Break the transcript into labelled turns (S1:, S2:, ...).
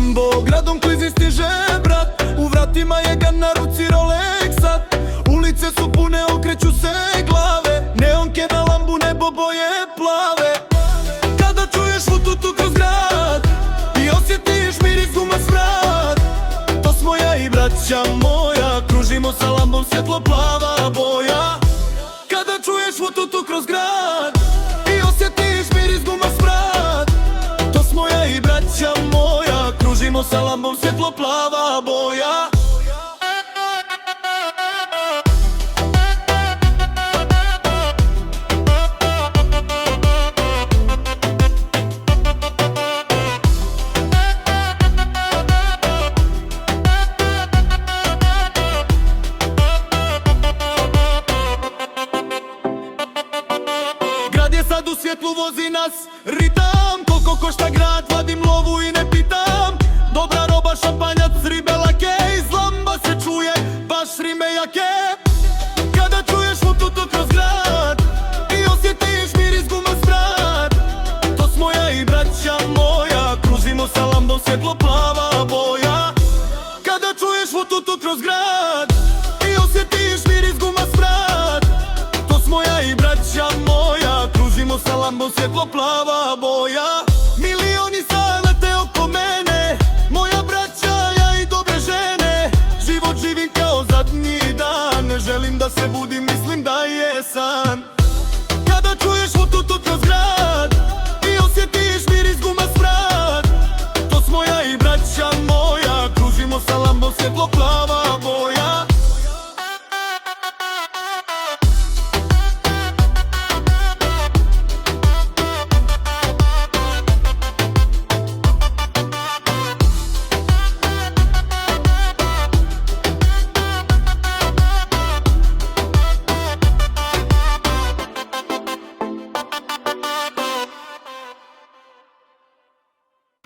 S1: Lambo gradom klizi stiže brat, u vratima je ga na ruci Rolexa. Ulice su pune, okreću se glave, neonke na Lambu, nebo boje plave. Kada čuješ vututu kroz grad i osjetiš miris guma smrad, to smo ja i braća moja, kružimo sa Lambom svjetlo plava boja. Kada čuješ vututu kroz grad i osjetiš miris guma smrad, to smo ja i braća moja, kružimo sa Lambom svjetlo plava boja. Grad je sad u svjetlu, vozi nas ritam, koliko košta grad, vadim lovu i ne pitam. Dobra roba, šampanjac, ribe lake, iz Lamba se čuje baš rime jake. Kada čuješ vututu kroz grad i osjetiš miris guma smrad, to smo ja i braća moja, kružimo sa Lambom svjetlo plava boja. Kada čuješ vututu kroz grad i osjetiš miris guma smrad, to smo ja i braća moja, kružimo sa Lambom svjetlo plava boja. Milioni salete oko mene, moja braća, ja i dobre žene, život živim kao zadnji dan, ne želim da se budim